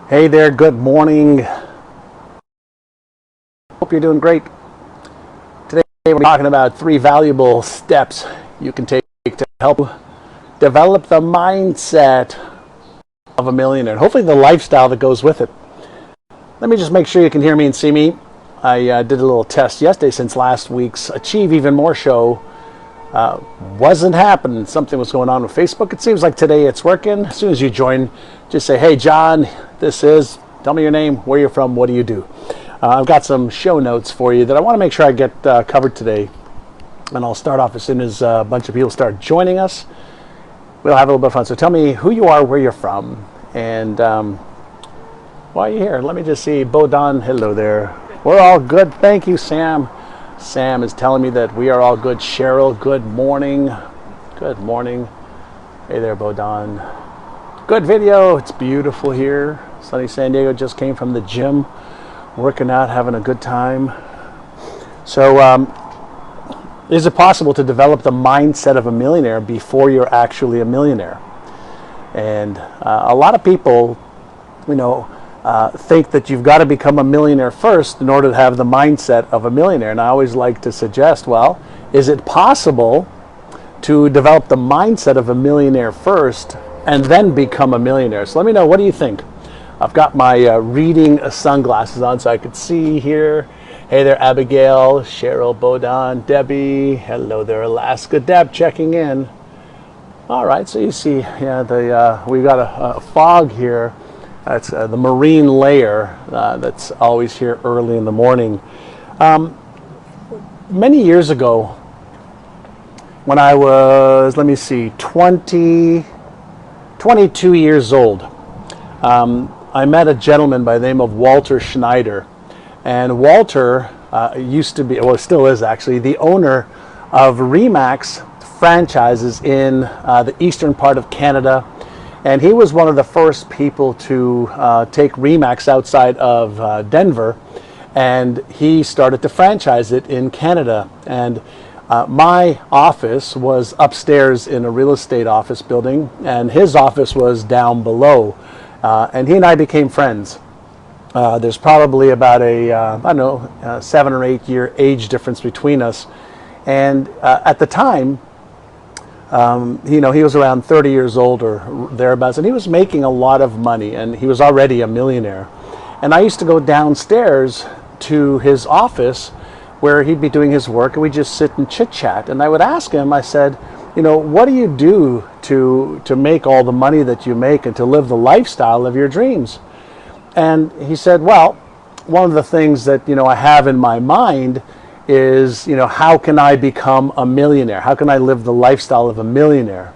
Hey there, good morning. Hope you're doing great. Today we're talking about 3 valuable steps you can take to help develop the mindset of a millionaire and hopefully the lifestyle that goes with it. Let me just make sure you can hear me and see me. I did a little test yesterday since last week's Achieve Even More show wasn't happening. Something was going on with Facebook. It seems like today it's working. As soon as you join, just say, hey John, tell me your name, where you're from, what do you do? I've got some show notes for you that I want to make sure I get covered today. And I'll start off as soon as a bunch of people start joining us. We'll have a little bit of fun. So tell me who you are, where you're from, and why are you here? Let me just see. Bodan, hello there. We're all good. Thank you, Sam. Sam is telling me that we are all good. Cheryl, good morning. Good morning. Hey there, Bodan. Good video. It's beautiful here. Sunny San Diego. Just came from the gym, working out, having a good time. So, is it possible to develop the mindset of a millionaire before you're actually a millionaire? And a lot of people, think that you've got to become a millionaire first in order to have the mindset of a millionaire. And I always like to suggest, well, is it possible to develop the mindset of a millionaire first and then become a millionaire? So let me know, what do you think? I've got my reading sunglasses on so I could see here. Hey there, Abigail, Cheryl, Bodan, Debbie. Hello there, Alaska. Deb checking in. All right, so you see, we've got a fog here. That's the marine layer that's always here early in the morning. Many years ago, when I was, 22 years old, I met a gentleman by the name of Walter Schneider. And Walter used to be, well, still is actually, the owner of Remax franchises in the eastern part of Canada. And he was one of the first people to take Remax outside of Denver, and he started to franchise it in Canada. And my office was upstairs in a real estate office building, and his office was down below. And he and I became friends. There's probably about a 7 or 8 year age difference between us. And at the time, he was around 30 years old or thereabouts, and he was making a lot of money, and he was already a millionaire. And I used to go downstairs to his office where he'd be doing his work, and we'd just sit and chit chat. And I would ask him, I said, what do you do to make all the money that you make and to live the lifestyle of your dreams? And he said, well, one of the things that, I have in my mind is, how can I become a millionaire? How can I live the lifestyle of a millionaire?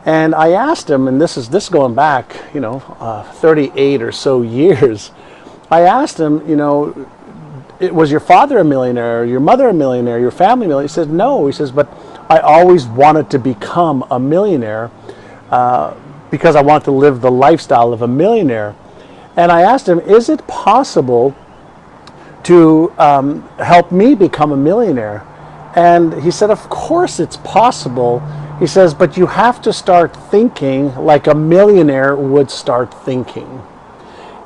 And I asked him, and this going back, 38 or so years. I asked him, was your father a millionaire? Your mother a millionaire? Your family a millionaire? He said, no. He says, but I always wanted to become a millionaire because I want to live the lifestyle of a millionaire. And I asked him, is it possible to help me become a millionaire? And he said, of course it's possible. He says, but you have to start thinking like a millionaire would start thinking.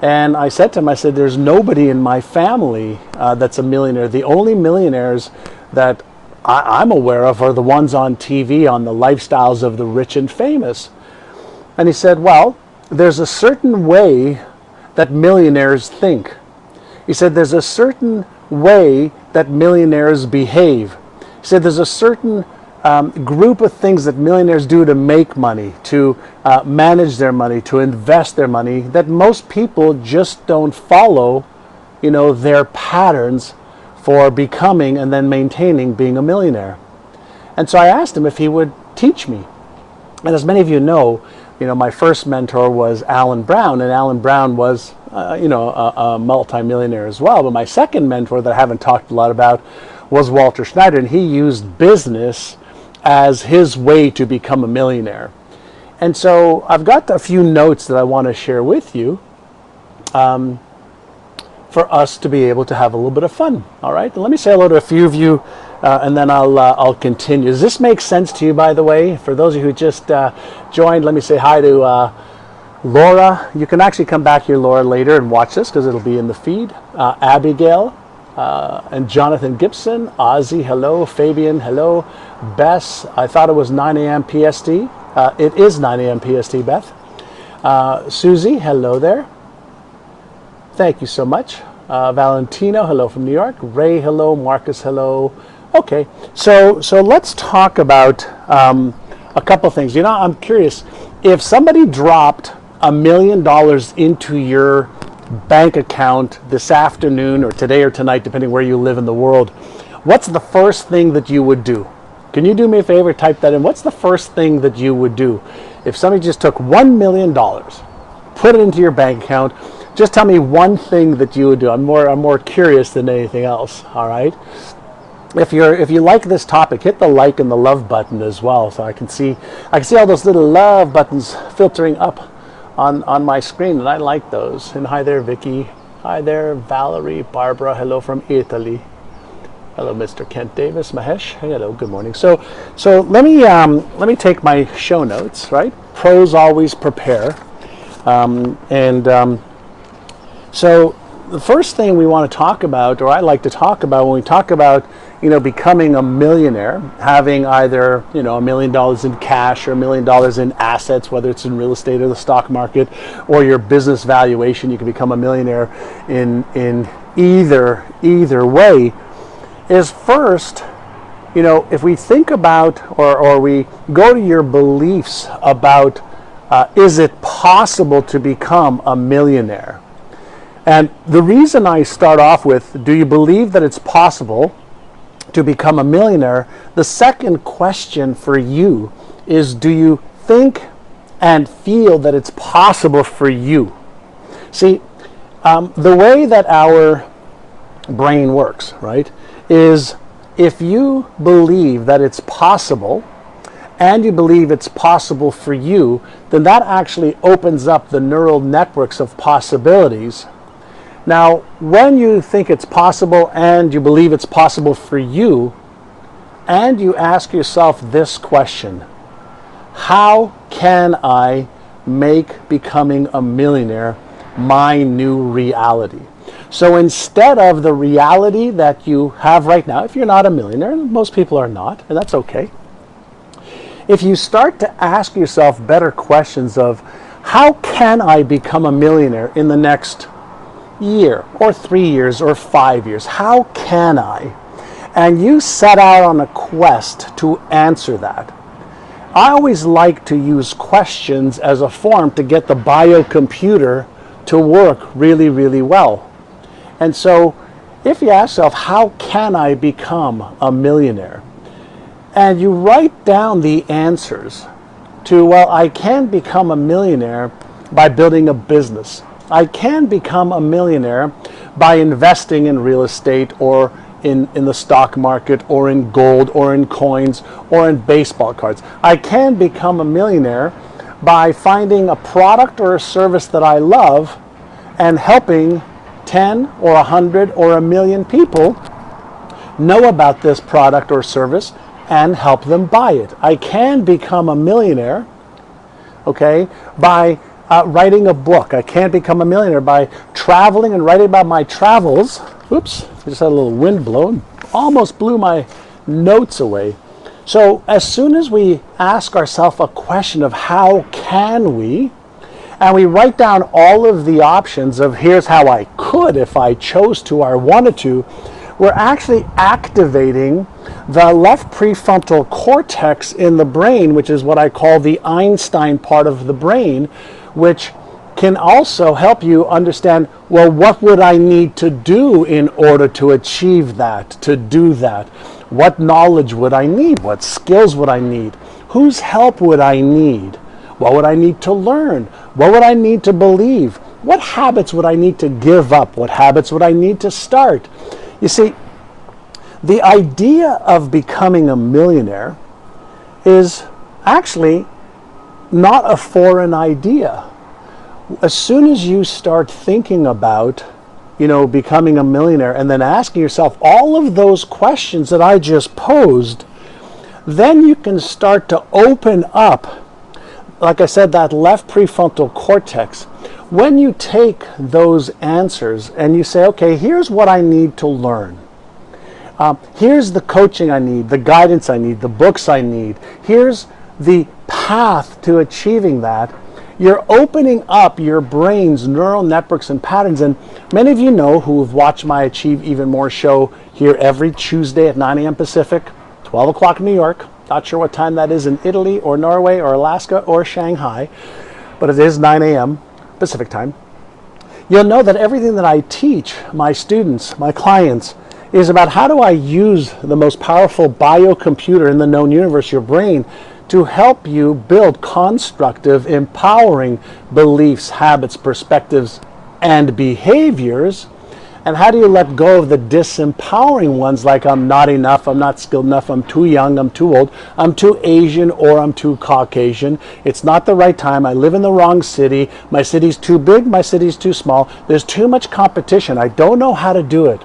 And I said to him, there's nobody in my family that's a millionaire. The only millionaires that I'm aware of are the ones on TV on the lifestyles of the rich and famous. And he said, well, there's a certain way that millionaires think. He said there's a certain way that millionaires behave. He said there's a certain group of things that millionaires do to make money, to manage their money, to invest their money, that most people just don't follow, their patterns for becoming and then maintaining being a millionaire. And so I asked him if he would teach me. And as many of you know, my first mentor was Alan Brown, and Alan Brown was, a multimillionaire as well. But my second mentor that I haven't talked a lot about was Walter Schneider, and he used business as his way to become a millionaire. And so I've got a few notes that I want to share with you for us to be able to have a little bit of fun. All right, and let me say hello to a few of you, and then I'll continue. Does this make sense to you, by the way? For those of you who just joined, let me say hi to Laura, you can actually come back here, Laura, later and watch this because it'll be in the feed. Abigail and Jonathan Gibson. Ozzy, hello. Fabian, hello. Bess, I thought it was 9 a.m. PST. It is 9 a.m. PST, Beth. Susie, hello there. Thank you so much. Valentino, hello from New York. Ray, hello. Marcus, hello. Okay, so let's talk about a couple things. You know, I'm curious, if somebody dropped $1 million into your bank account this afternoon or today or tonight, depending where you live in the world, what's the first thing that you would do? Can you do me a favor, type that in? What's the first thing that you would do? If somebody just took $1 million, put it into your bank account, just tell me one thing that you would do. I'm more curious than anything else, all right? If you like this topic, hit the like and the love button as well, so I can see all those little love buttons filtering up on my screen, and I like those. And hi there, Vicky. Hi there, Valerie, Barbara. Hello from Italy. Hello, Mr. Kent Davis, Mahesh. Hello, good morning. So let me take my show notes. Right, pros always prepare, so the first thing we want to talk about, or I like to talk about when we talk about, you know, becoming a millionaire, having either, you know, $1 million in cash or $1 million in assets, whether it's in real estate or the stock market or your business valuation, you can become a millionaire in either way, is first, you know, if we think about or we go to your beliefs about is it possible to become a millionaire? And the reason I start off with, do you believe that it's possible to become a millionaire? The second question for you is, do you think and feel that it's possible for you? See, the way that our brain works, right, is if you believe that it's possible and you believe it's possible for you, then that actually opens up the neural networks of possibilities. Now, when you think it's possible and you believe it's possible for you, and you ask yourself this question, how can I make becoming a millionaire my new reality? So instead of the reality that you have right now, if you're not a millionaire, most people are not, and that's okay. If you start to ask yourself better questions of, how can I become a millionaire in the next year or 3 years or 5 years? How can I? And you set out on a quest to answer that. I always like to use questions as a form to get the biocomputer to work really, really well. And so if you ask yourself, how can I become a millionaire? And you write down the answers to, well, I can become a millionaire by building a business. I can become a millionaire by investing in real estate or in the stock market or in gold or in coins or in baseball cards. I can become a millionaire by finding a product or a service that I love and helping 10 or 100 or 1,000,000 people know about this product or service and help them buy it. I can become a millionaire, okay, by writing a book. I can't become a millionaire by traveling and writing about my travels. Oops, I just had a little wind blow and almost blew my notes away. So as soon as we ask ourselves a question of how can we, and we write down all of the options of here's how I could if I chose to or wanted to, we're actually activating the left prefrontal cortex in the brain, which is what I call the Einstein part of the brain, which can also help you understand, well, what would I need to do in order to achieve that, to do that? What knowledge would I need? What skills would I need? Whose help would I need? What would I need to learn? What would I need to believe? What habits would I need to give up? What habits would I need to start? You see, the idea of becoming a millionaire is actually not a foreign idea. As soon as you start thinking about, becoming a millionaire and then asking yourself all of those questions that I just posed, then you can start to open up like I said, that left prefrontal cortex, when you take those answers and you say, okay, here's what I need to learn. Here's the coaching I need, the guidance I need, the books I need. Here's the path to achieving that. You're opening up your brain's neural networks and patterns. And many of you know who have watched my Achieve Even More show here every Tuesday at 9 a.m. Pacific, 12 o'clock in New York. Not sure what time that is in Italy or Norway or Alaska or Shanghai, but it is 9 a.m. Pacific time. You'll know that everything that I teach my students, my clients, is about how do I use the most powerful biocomputer in the known universe, your brain, to help you build constructive, empowering beliefs, habits, perspectives, and behaviors. And how do you let go of the disempowering ones like I'm not enough, I'm not skilled enough, I'm too young, I'm too old, I'm too Asian, or I'm too Caucasian. It's not the right time, I live in the wrong city, my city's too big, my city's too small, there's too much competition, I don't know how to do it.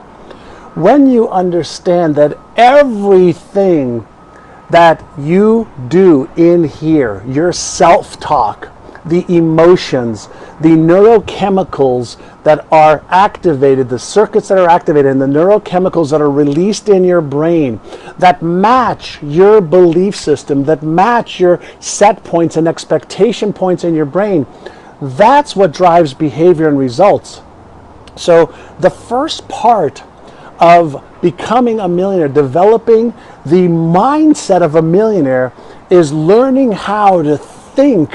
When you understand that everything that you do in here, your self-talk, the emotions, the neurochemicals that are activated, the circuits that are activated, and the neurochemicals that are released in your brain that match your belief system, that match your set points and expectation points in your brain, that's what drives behavior and results. So the first part of becoming a millionaire, developing the mindset of a millionaire, is learning how to think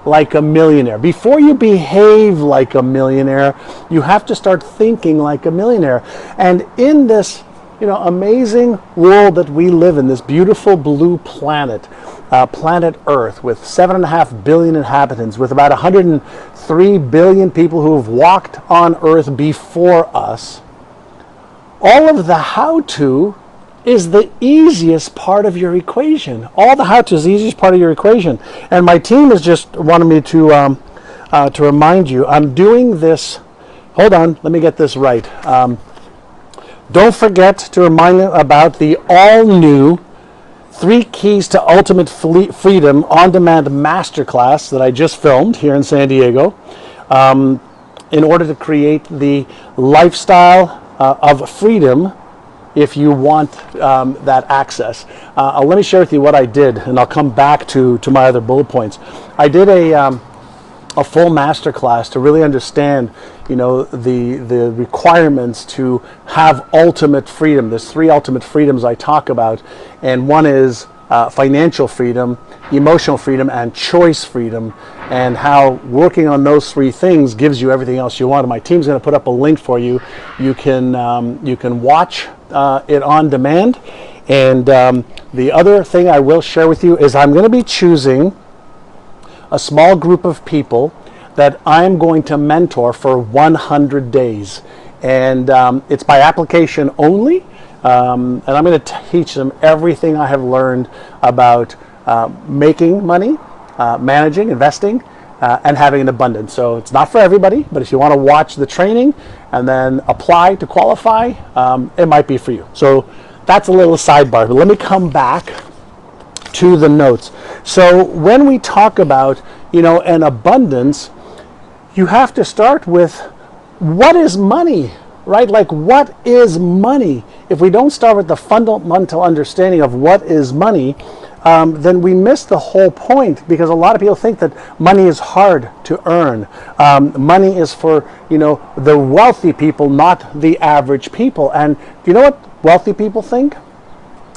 like a millionaire. Before you behave like a millionaire, you have to start thinking like a millionaire. And in this, amazing world that we live in, this beautiful blue planet, planet Earth, with 7.5 billion inhabitants, with about 103 billion people who have walked on Earth before us, all of the how-to is the easiest part of your equation. All the how-to is the easiest part of your equation. And my team has just wanted me to remind you, I'm doing this, hold on, let me get this right. Don't forget to remind you about the all-new 3 Keys to Ultimate Freedom on-demand masterclass that I just filmed here in San Diego in order to create the lifestyle of freedom if you want that access. Let me share with you what I did, and I'll come back to my other bullet points. I did a full masterclass to really understand, the requirements to have ultimate freedom. There's 3 ultimate freedoms I talk about, and one is financial freedom, emotional freedom, and choice freedom, and how working on those 3 things gives you everything else you want. And my team's going to put up a link for you. You can watch it on demand. And the other thing I will share with you is I'm going to be choosing a small group of people that I'm going to mentor for 100 days. And it's by application only. And I'm going to teach them everything I have learned about making money, managing, investing, and having an abundance. So it's not for everybody, but if you want to watch the training and then apply to qualify, it might be for you. So that's a little sidebar, but let me come back to the notes. So when we talk about, an abundance, you have to start with, what is money? Right? Like, what is money? If we don't start with the fundamental understanding of what is money, then we miss the whole point, because a lot of people think that money is hard to earn. Money is for, the wealthy people, not the average people. And do you know what wealthy people think?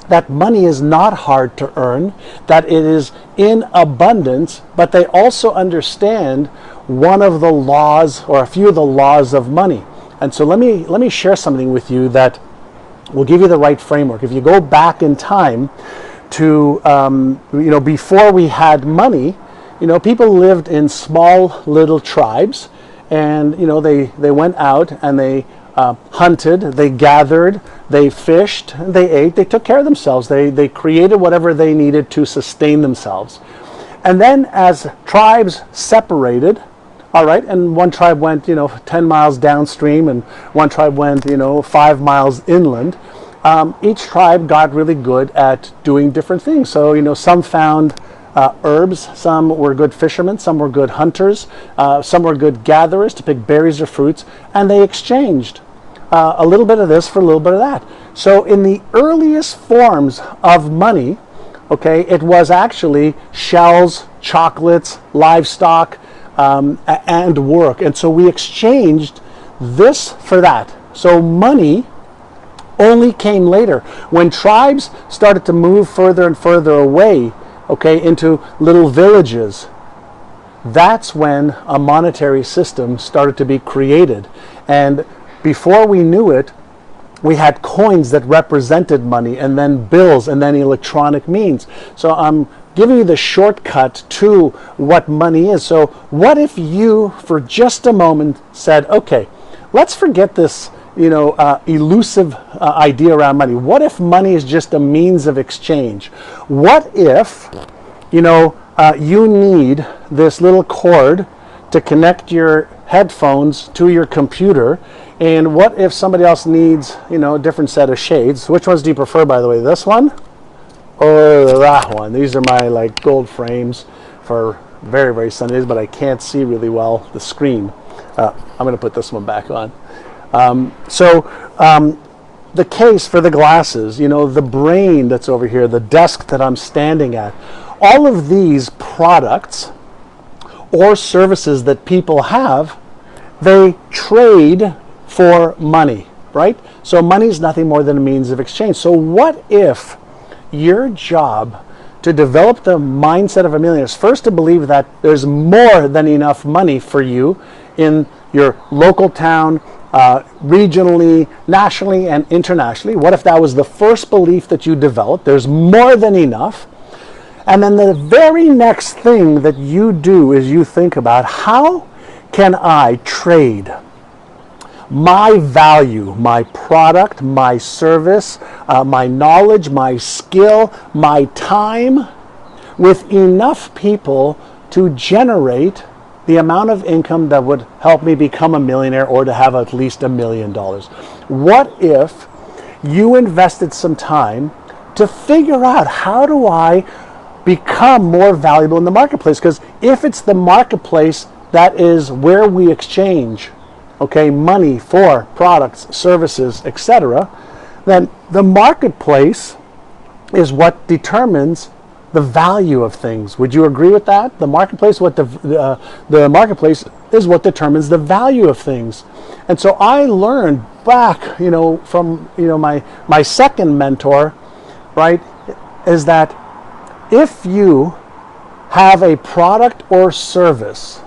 That money is not hard to earn, that it is in abundance, but they also understand one of the laws, or a few of the laws of money. And so let me share something with you that will give you the right framework. If you go back in time to before we had money, people lived in small little tribes, and they went out and they hunted, they gathered, they fished, they ate, they took care of themselves. They created whatever they needed to sustain themselves. And then as tribes separated, all right, and one tribe went, 10 miles downstream, and one tribe went, 5 miles inland. Each tribe got really good at doing different things. So, some found herbs, some were good fishermen, some were good hunters, some were good gatherers to pick berries or fruits, and they exchanged a little bit of this for a little bit of that. So in the earliest forms of money, okay, it was actually shells, chocolates, livestock, and work. And so we exchanged this for that. So money only came later. When tribes started to move further and further away, okay, into little villages, that's when a monetary system started to be created. And before we knew it, we had coins that represented money, and then bills, and then electronic means. So I'm giving you the shortcut to what money is. So what if you, for just a moment, said, okay, let's forget this, elusive idea around money. What if money is just a means of exchange? What if, you need this little cord to connect your headphones to your computer, and what if somebody else needs, a different set of shades? Which ones do you prefer, by the way? This one or that one? These are my gold frames for very, very sunny days, but I can't see really well the screen. I'm going to put this one back on. The case for the glasses, the brain that's over here, the desk that I'm standing at, all of these products or services that people have, they trade for money, right? So money is nothing more than a means of exchange. So what if your job to develop the mindset of a millionaire is first to believe that there's more than enough money for you in your local town, regionally, nationally, and internationally? What if that was the first belief that you developed? There's more than enough. And then the very next thing that you do is you think about, how can I trade my value, my product, my service, my knowledge, my skill, my time with enough people to generate the amount of income that would help me become a millionaire or to have at least $1 million? What if you invested some time to figure out, how do I become more valuable in the marketplace? Because if it's the marketplace that is where we exchange, okay, money for products, services, etc., then the marketplace is what determines the value of things. Would you agree with that? The marketplace, the marketplace is what determines the value of things. And so I learned back, from my second mentor, right, is that if you have a product or service,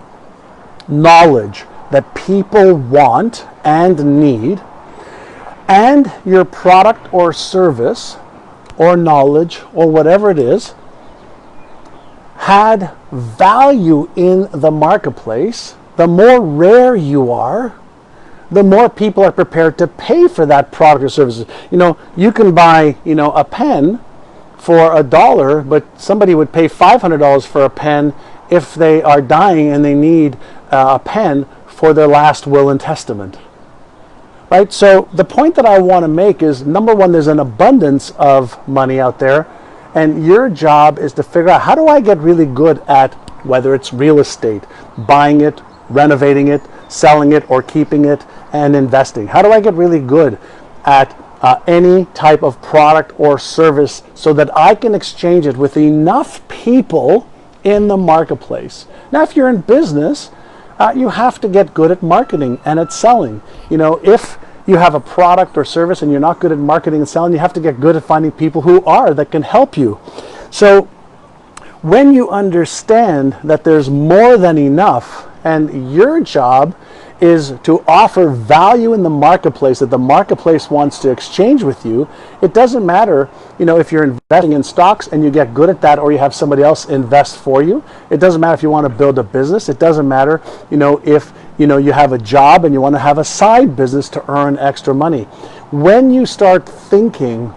knowledge that people want and need, and your product or service or knowledge or whatever it is had value in the marketplace, the more rare you are, the more people are prepared to pay for that product or service. You can buy, a pen for $1, but somebody would pay $500 for a pen if they are dying and they need a pen for their last will and testament. Right? So the point that I want to make is, number one, there's an abundance of money out there, and your job is to figure out, how do I get really good at, whether it's real estate, buying it, renovating it, selling it, or keeping it and investing? How do I get really good at any type of product or service so that I can exchange it with enough people in the marketplace? Now, if you're in business, you have to get good at marketing and at selling. If you have a product or service and you're not good at marketing and selling, you have to get good at finding people who are, that can help you. So when you understand that there's more than enough, and your job is to offer value in the marketplace that the marketplace wants to exchange with you, it doesn't matter, if you're investing in stocks and you get good at that, or you have somebody else invest for you. It doesn't matter if you want to build a business. It doesn't matter, if you have a job and you want to have a side business to earn extra money. When you start thinking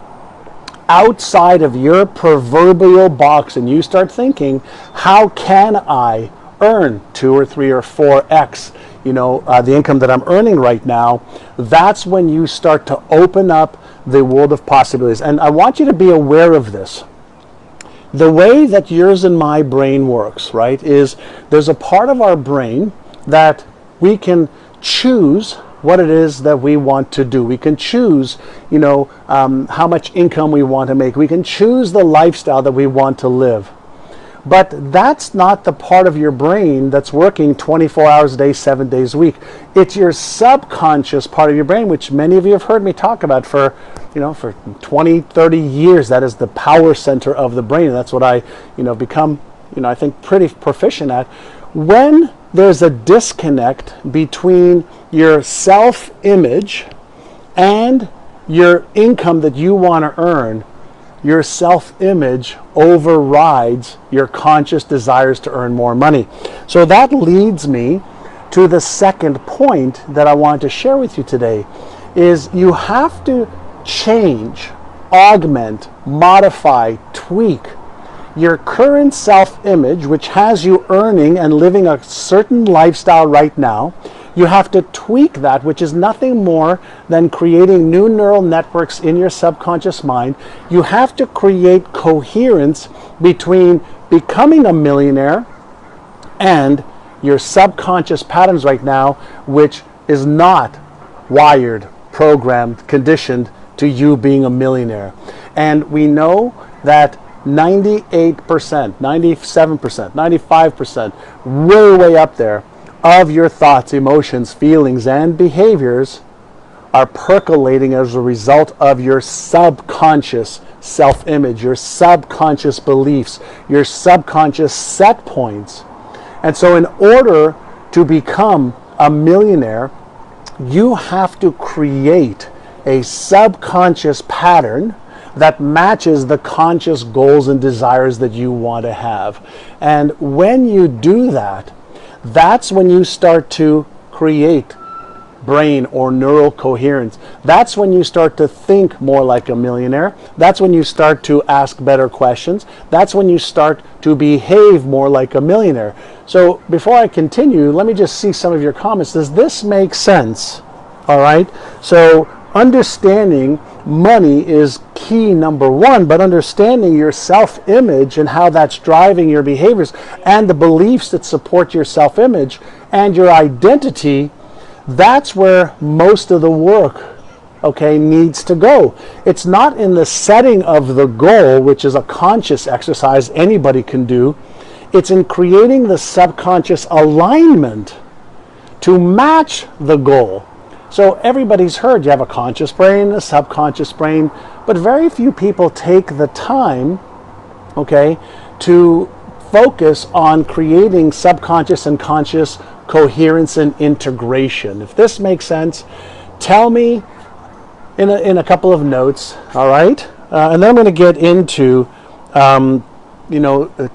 outside of your proverbial box and you start thinking, how can I earn 2 or 3 or 4x the income that I'm earning right now, that's when you start to open up the world of possibilities. And I want you to be aware of this. the way that yours and my brain works, right, is there's a part of our brain that we can choose what it is that we want to do. We can choose, how much income we want to make. We can choose the lifestyle that we want to live. But that's not the part of your brain that's working 24 hours a day, 7 days a week. It's your subconscious part of your brain, which many of you have heard me talk about for 20, 30 years. That is the power center of the brain. And that's what I, become, I think pretty proficient at. When there's a disconnect between your self-image and your income that you want to earn, your self-image overrides your conscious desires to earn more money. So that leads me to the second point that I want to share with you today, is you have to change, augment, modify, tweak your current self-image, which has you earning and living a certain lifestyle right now. You have to tweak that, which is nothing more than creating new neural networks in your subconscious mind. You have to create coherence between becoming a millionaire and your subconscious patterns right now, which is not wired, programmed, conditioned to you being a millionaire. And we know that 98%, 97%, 95%, way up there, of your thoughts, emotions, feelings, and behaviors are percolating as a result of your subconscious self-image, your subconscious beliefs, your subconscious set points. And so in order to become a millionaire, you have to create a subconscious pattern that matches the conscious goals and desires that you want to have. And when you do that, that's when you start to create brain or neural coherence. That's when you start to think more like a millionaire. That's when you start to ask better questions. That's when you start to behave more like a millionaire. So before I continue, let me just see some of your comments. Does this make sense? All right. So understanding money is key number one, but understanding your self-image and how that's driving your behaviors and the beliefs that support your self-image and your identity, that's where most of the work, needs to go. It's not in the setting of the goal, which is a conscious exercise anybody can do. It's in creating the subconscious alignment to match the goal. So everybody's heard you have a conscious brain, a subconscious brain, but very few people take the time, to focus on creating subconscious and conscious coherence and integration. If this makes sense, tell me in a couple of notes, all right? And then I'm going to get into,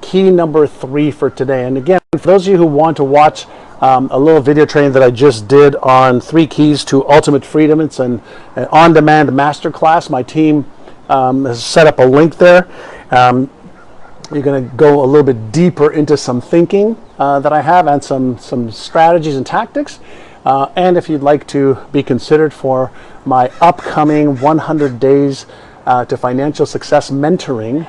key number 3 for today. And again, for those of you who want to watch a little video training that I just did on 3 keys to ultimate freedom. It's an on-demand masterclass. My team has set up a link there. You're going to go a little bit deeper into some thinking that I have and some strategies and tactics. And if you'd like to be considered for my upcoming 100 Days to Financial Success mentoring,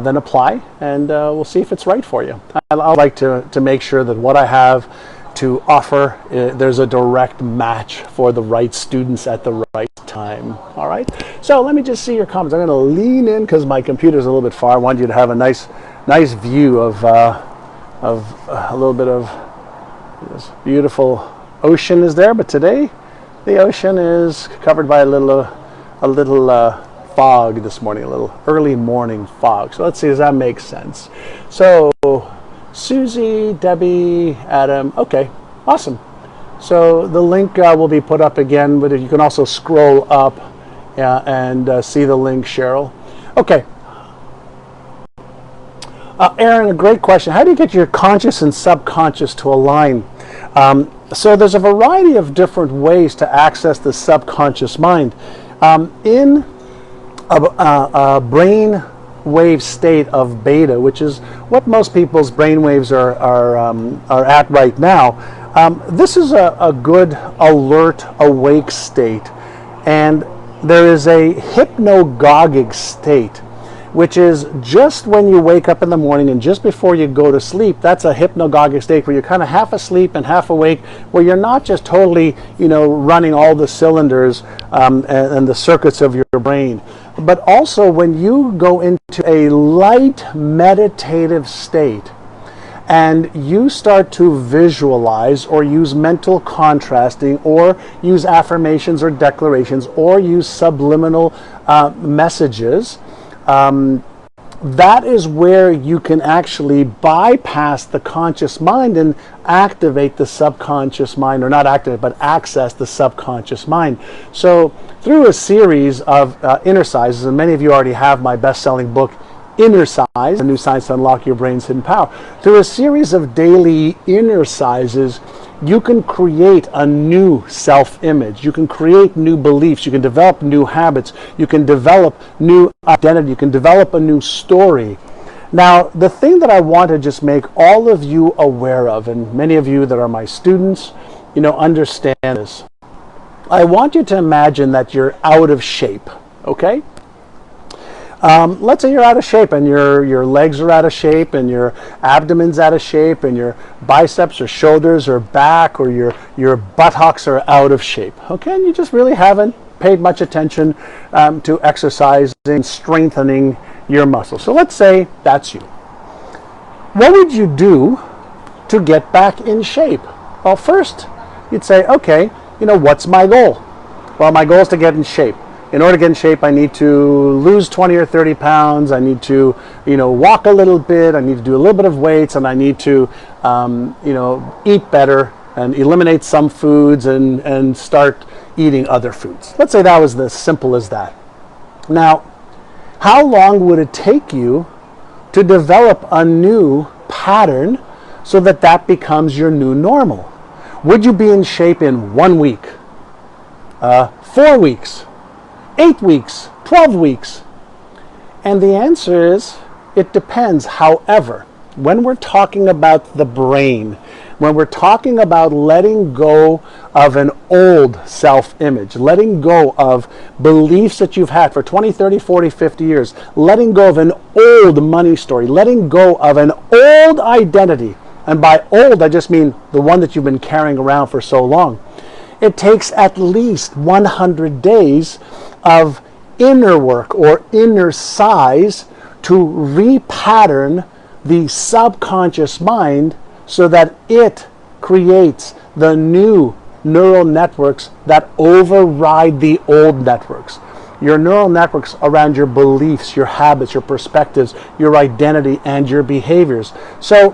then apply, and we'll see if it's right for you. I'd like to make sure that what I have to offer, there's a direct match for the right students at the right time. All right. So let me just see your comments. I'm going to lean in because my computer's a little bit far. I want you to have a nice view of a little bit of this beautiful ocean is there. But today, the ocean is covered by a little fog this morning, a little early morning fog. So let's see, does that make sense? So Susie, Debbie, Adam, okay, awesome. So the link will be put up again, but you can also scroll up and see the link, Cheryl. Okay. Aaron, a great question. How do you get your conscious and subconscious to align? So there's a variety of different ways to access the subconscious mind. In a brain wave state of beta, which is what most people's brain waves are at right now, this is a good alert, awake state. And there is a hypnagogic state, which is just when you wake up in the morning and just before you go to sleep. That's a hypnagogic state where you're kind of half asleep and half awake, where you're not just totally, running all the cylinders and the circuits of your brain, but also when you go into a light meditative state and you start to visualize or use mental contrasting or use affirmations or declarations or use subliminal messages, that is where you can actually bypass the conscious mind and activate the subconscious mind, or not activate, but access the subconscious mind. So through a series of exercises, and many of you already have my best-selling book, Inner Size, A New Science to Unlock Your Brain's Hidden Power. Through a series of daily exercises, you can create a new self-image. You can create new beliefs. You can develop new habits. You can develop new identity. You can develop a new story. Now, the thing that I want to just make all of you aware of, and many of you that are my students, understand this. I want you to imagine that you're out of shape, okay? Let's say you're out of shape and your legs are out of shape and your abdomen's out of shape and your biceps or shoulders or back or your buttocks are out of shape. Okay, and you just really haven't paid much attention to exercising, strengthening your muscles. So let's say that's you. What would you do to get back in shape? Well, first you'd say, okay, what's my goal? Well, my goal is to get in shape. In order to get in shape, I need to lose 20 or 30 pounds. I need to, walk a little bit. I need to do a little bit of weights, and I need to, eat better and eliminate some foods and start eating other foods. Let's say that was as simple as that. Now, how long would it take you to develop a new pattern so that that becomes your new normal? Would you be in shape in 1 week, 4 weeks, 8 weeks, 12 weeks? And the answer is, it depends. However, when we're talking about the brain, when we're talking about letting go of an old self-image, letting go of beliefs that you've had for 20, 30, 40, 50 years, letting go of an old money story, letting go of an old identity, and by old I just mean the one that you've been carrying around for so long, it takes at least 100 days of inner work or inner size to repattern the subconscious mind so that it creates the new neural networks that override the old networks. Your neural networks around your beliefs, your habits, your perspectives, your identity, and your behaviors. So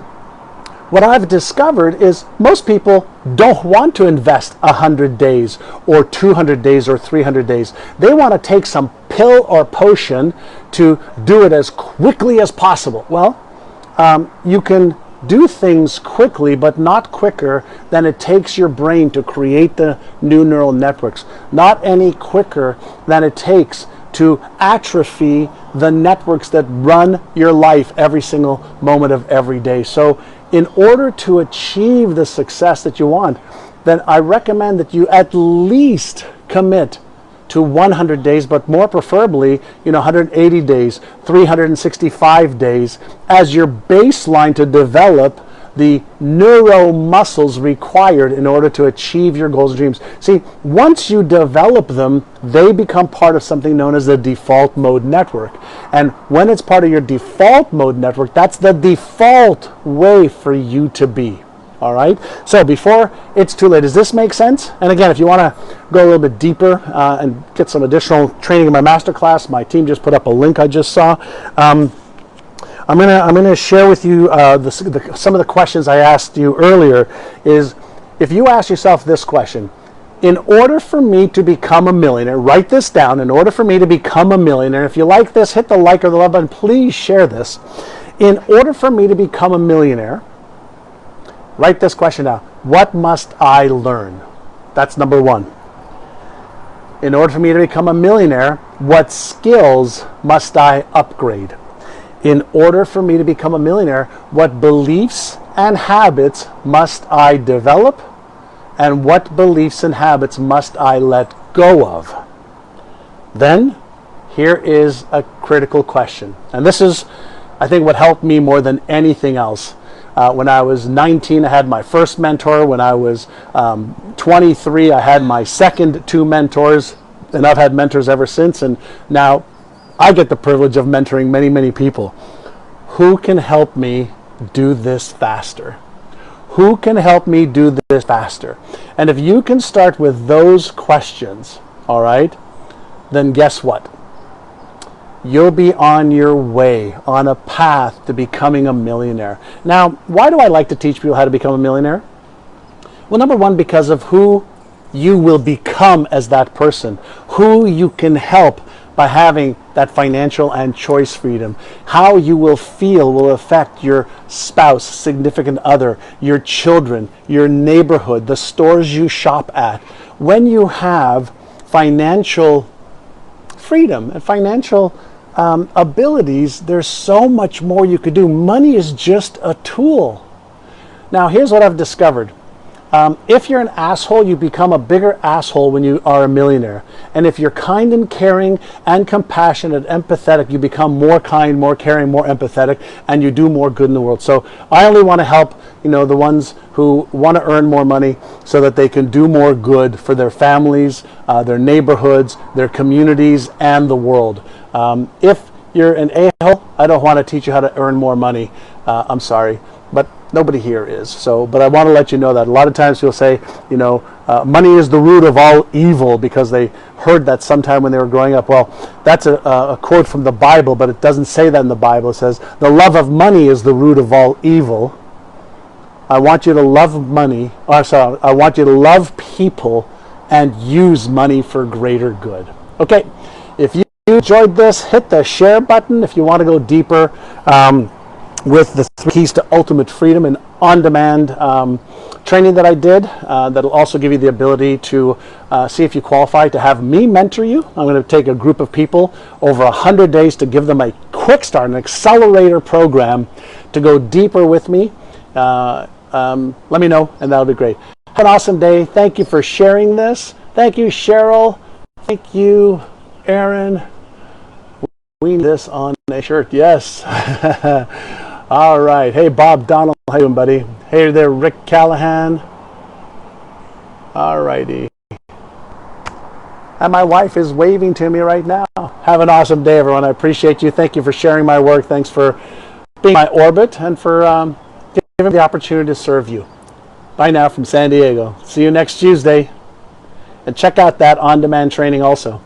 what I've discovered is most people don't want to invest 100 days or 200 days or 300 days. They want to take some pill or potion to do it as quickly as possible. Well, you can do things quickly, but not quicker than it takes your brain to create the new neural networks. Not any quicker than it takes to atrophy the networks that run your life every single moment of every day. So in order to achieve the success that you want, then I recommend that you at least commit to 100 days, but more preferably, 180 days, 365 days as your baseline to develop the neuro muscles required in order to achieve your goals and dreams. See, once you develop them, they become part of something known as the default mode network. And when it's part of your default mode network, that's the default way for you to be. All right? So before it's too late, does this make sense? And again, if you want to go a little bit deeper and get some additional training in my masterclass, my team just put up a link I just saw. I'm gonna share with you some of the questions I asked you earlier. Is if you ask yourself this question: in order for me to become a millionaire, write this down. In order for me to become a millionaire, if you like this, hit the like or the love button. Please share this. In order for me to become a millionaire, write this question down. What must I learn? That's number one. In order for me to become a millionaire, what skills must I upgrade? In order for me to become a millionaire, what beliefs and habits must I develop? And what beliefs and habits must I let go of? Then here is a critical question. And this is, I think, what helped me more than anything else. When I was 19, I had my first mentor. When I was 23, I had my second 2 mentors, and I've had mentors ever since. And now I get the privilege of mentoring many, many people. Who can help me do this faster? Who can help me do this faster? And if you can start with those questions, all right, then guess what? You'll be on your way, on a path to becoming a millionaire. Now, why do I like to teach people how to become a millionaire? Well, number one, because of who you will become as that person, who you can help by having that financial and choice freedom. How you will feel will affect your spouse, significant other, your children, your neighborhood, the stores you shop at. When you have financial freedom and financial abilities, there's so much more you could do. Money is just a tool. Now, here's what I've discovered. If you're an asshole, you become a bigger asshole when you are a millionaire. And if you're kind and caring and compassionate and empathetic, you become more kind, more caring, more empathetic, and you do more good in the world. So I only want to help, the ones who want to earn more money so that they can do more good for their families, their neighborhoods, their communities, and the world. If you're an a-hole, I don't want to teach you how to earn more money. I'm sorry, but nobody here is. So, but I want to let you know that a lot of times people say, money is the root of all evil because they heard that sometime when they were growing up. Well, that's a quote from the Bible, but it doesn't say that in the Bible. It says, the love of money is the root of all evil. I want you to love money, I want you to love people and use money for greater good. Okay, if you enjoyed this, hit the share button if you want to go deeper with the 3 keys to ultimate freedom and on-demand training that I did. That'll also give you the ability to see if you qualify to have me mentor you. I'm going to take a group of people over 100 days to give them a quick start, an accelerator program to go deeper with me. Let me know, and that'll be great. Have an awesome day. Thank you for sharing this. Thank you, Cheryl. Thank you, Aaron. We need this on a shirt. Yes. All right. Hey, Bob Donald. How you doing, buddy? Hey there, Rick Callahan. All righty. And my wife is waving to me right now. Have an awesome day, everyone. I appreciate you. Thank you for sharing my work. Thanks for being my orbit and for giving me the opportunity to serve you. Bye now from San Diego. See you next Tuesday. And check out that on-demand training also.